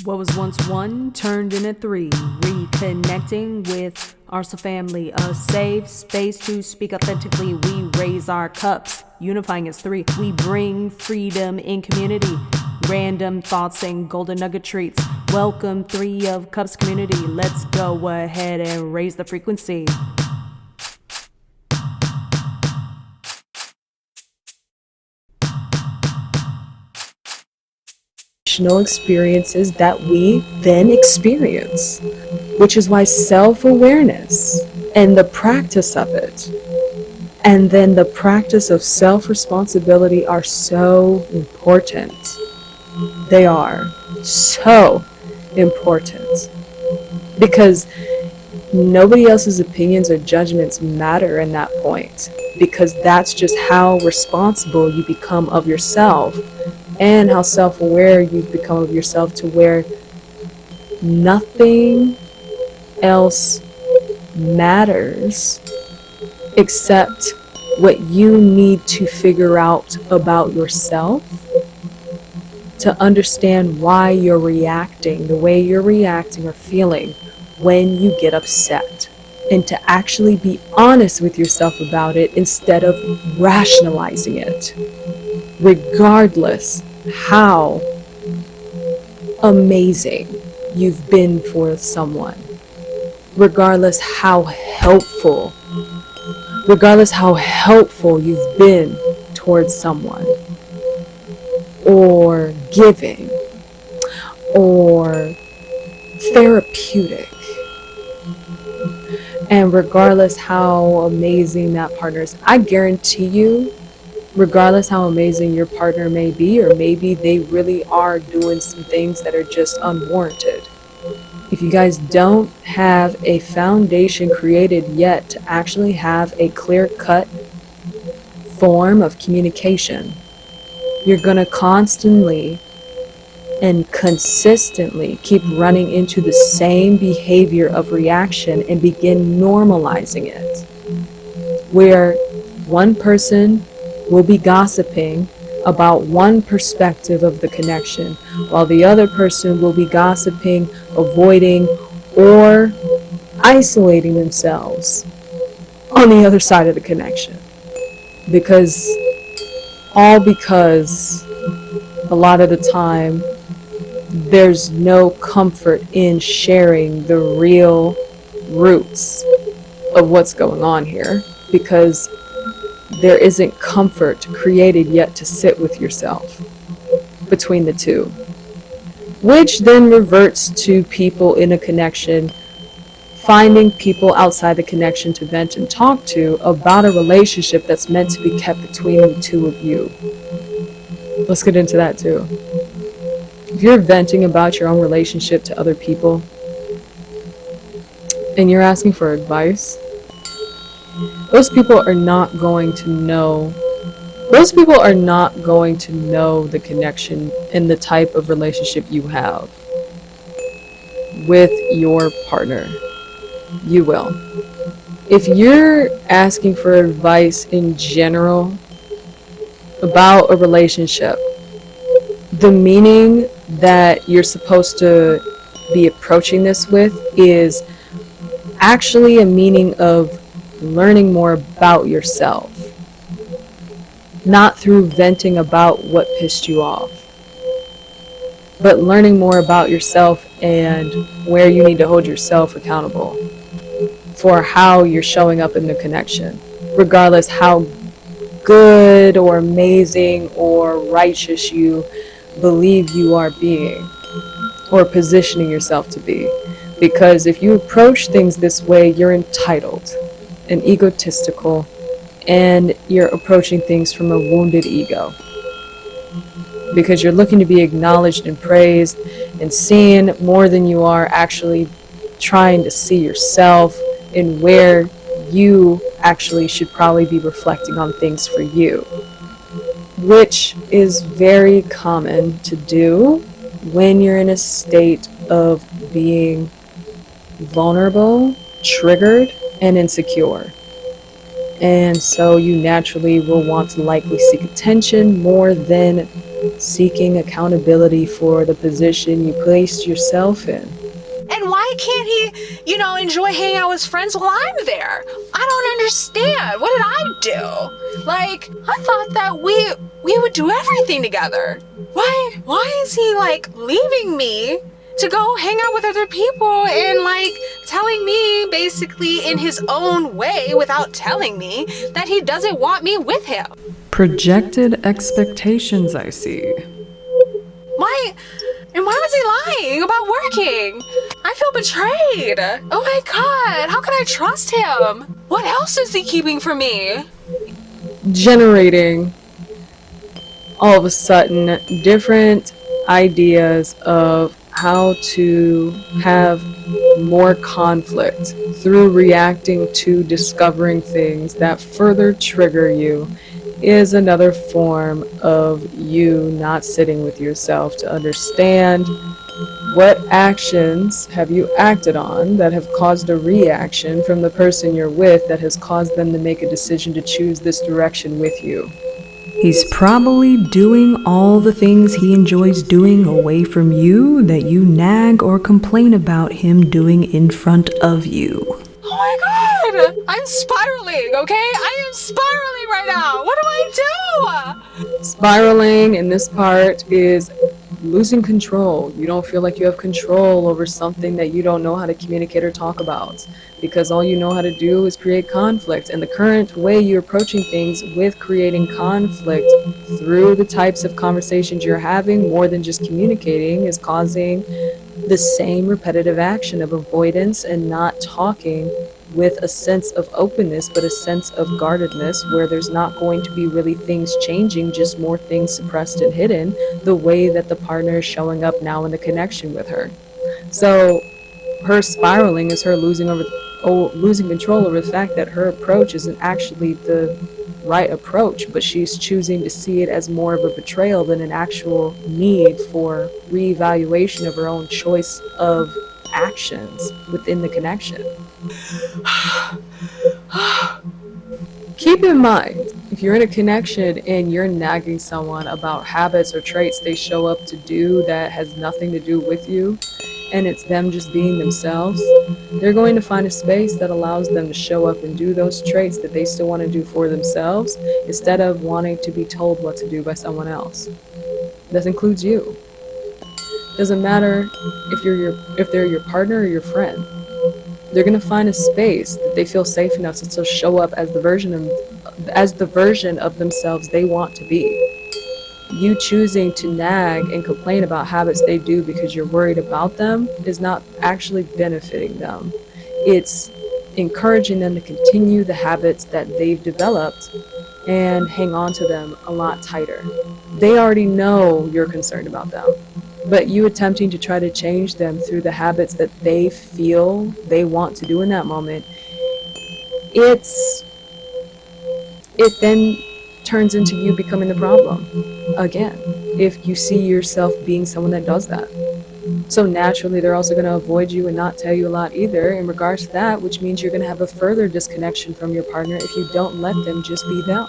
What was once one turned into three. Reconnecting with our family, a safe space to speak authentically. We raise our cups, unifying as three. We bring freedom in community, random thoughts and golden nugget treats. Welcome, Three of Cups community. Let's go ahead and raise the frequency. Experiences that we then experience, which is why self-awareness and the practice of it, and then the practice of self-responsibility are so important. They are so important because nobody else's opinions or judgments matter in that point, because that's just how responsible you become of yourself and how self-aware you've become of yourself, to where nothing else matters except what you need to figure out about yourself to understand why you're reacting the way you're reacting or feeling when you get upset, and to actually be honest with yourself about it instead of rationalizing it, regardless how amazing you've been for someone, regardless how helpful you've been towards someone, or giving, or therapeutic, and regardless how amazing that partner is. I guarantee you, regardless how amazing your partner may be, or maybe they really are doing some things that are just unwarranted, if you guys don't have a foundation created yet to actually have a clear-cut form of communication, you're gonna constantly and consistently keep running into the same behavior of reaction and begin normalizing it, where one person will be gossiping about one perspective of the connection, while the other person will be gossiping, avoiding, or isolating themselves on the other side of the connection. Because a lot of the time there's no comfort in sharing the real roots of what's going on here, because there isn't comfort created yet to sit with yourself between the two, which then reverts to people in a connection finding people outside the connection to vent and talk to about a relationship that's meant to be kept between the two of you. Let's get into that too. If you're venting about your own relationship to other people and you're asking for advice, those people are not going to know the connection and the type of relationship you have with your partner. You will. If you're asking for advice in general about a relationship, the meaning that you're supposed to be approaching this with is actually a meaning of learning more about yourself, not through venting about what pissed you off, but learning more about yourself and where you need to hold yourself accountable for how you're showing up in the connection, regardless how good or amazing or righteous you believe you are being or positioning yourself to be. Because if you approach things this way, you're entitled and egotistical, and you're approaching things from a wounded ego, because you're looking to be acknowledged and praised and seen more than you are actually trying to see yourself and where you actually should probably be reflecting on things for you, which is very common to do when you're in a state of being vulnerable, triggered, and insecure. And so you naturally will want to likely seek attention more than seeking accountability for the position you placed yourself in. And why can't he, enjoy hanging out with his friends while I'm there? I don't understand. What did I do? Like, I thought that we would do everything together. Why is he like leaving me to go hang out with other people and like telling me basically in his own way without telling me that he doesn't want me with him? Projected expectations, I see. Why was he lying about working? I feel betrayed. Oh my god, how can I trust him? What else is he keeping from me? Generating all of a sudden different ideas of how to have more conflict through reacting to discovering things that further trigger you is another form of you not sitting with yourself to understand what actions have you acted on that have caused a reaction from the person you're with that has caused them to make a decision to choose this direction with you. He's probably doing all the things he enjoys doing away from you that you nag or complain about him doing in front of you. Oh my god! I'm spiraling, okay? I am spiraling right now! What do I do? Spiraling in this part is losing control. You don't feel like you have control over something that you don't know how to communicate or talk about, because all you know how to do is create conflict. And the current way you're approaching things with creating conflict through the types of conversations you're having more than just communicating is causing the same repetitive action of avoidance and not talking with a sense of openness, but a sense of guardedness, where there's not going to be really things changing, just more things suppressed and hidden, the way that the partner is showing up now in the connection with her. So her spiraling is her losing control over the fact that her approach isn't actually the right approach, but she's choosing to see it as more of a betrayal than an actual need for reevaluation of her own choice of actions within the connection. Keep in mind, if you're in a connection and you're nagging someone about habits or traits they show up to do that has nothing to do with you, and it's them just being themselves, they're going to find a space that allows them to show up and do those traits that they still want to do for themselves, instead of wanting to be told what to do by someone else. That includes you. Doesn't matter if they're your partner or your friend. They're going to find a space that they feel safe enough to still show up as the version of themselves they want to be. You choosing to nag and complain about habits they do because you're worried about them is not actually benefiting them. It's encouraging them to continue the habits that they've developed and hang on to them a lot tighter. They already know you're concerned about them, but you attempting to try to change them through the habits that they feel they want to do in that moment, it then turns into you becoming the problem again, if you see yourself being someone that does that. So naturally, they're also going to avoid you and not tell you a lot either in regards to that, which means you're going to have a further disconnection from your partner if you don't let them just be them.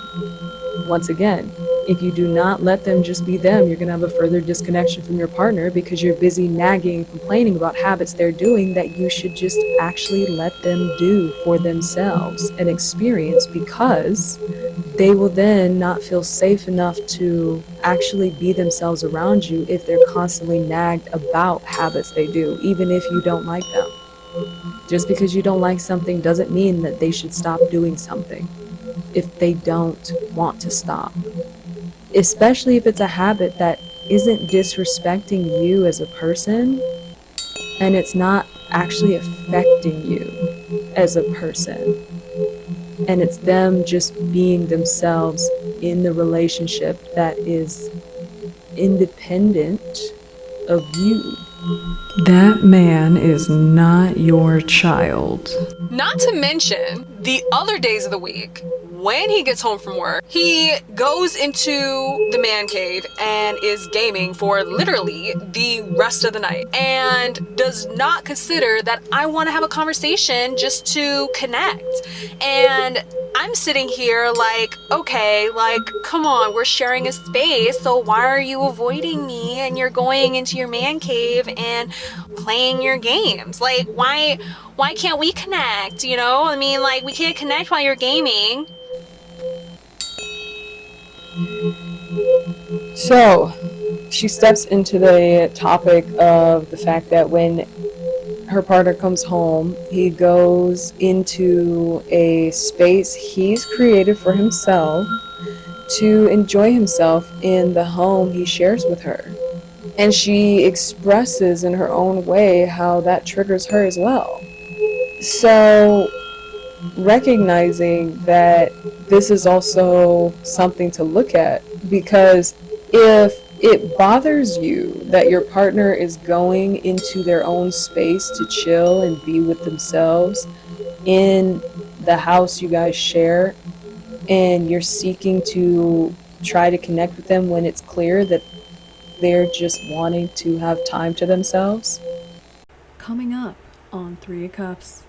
Once again, if you do not let them just be them, you're going to have a further disconnection from your partner because you're busy nagging and complaining about habits they're doing that you should just actually let them do for themselves and experience, because they will then not feel safe enough to actually be themselves around you if they're constantly nagged about habits they do, even if you don't like them. Just because you don't like something doesn't mean that they should stop doing something if they don't want to stop. Especially if it's a habit that isn't disrespecting you as a person and it's not actually affecting you as a person. And it's them just being themselves in the relationship that is independent of you. That man is not your child. Not to mention, the other days of the week, when he gets home from work, he goes into the man cave and is gaming for literally the rest of the night and does not consider that I want to have a conversation just to connect. And I'm I'm sitting here like, okay, like, come on, we're sharing a space, so why are you avoiding me and you're going into your man cave and playing your games? Like, why can't we connect, you know? I mean, like, we can't connect while you're gaming. So, she steps into the topic of the fact that when her partner comes home, he goes into a space he's created for himself to enjoy himself in the home he shares with her. And she expresses in her own way how that triggers her as well. So, recognizing that this is also something to look at, because if it bothers you that your partner is going into their own space to chill and be with themselves in the house you guys share, and you're seeking to try to connect with them when it's clear that they're just wanting to have time to themselves. Coming up on 3 of Cups.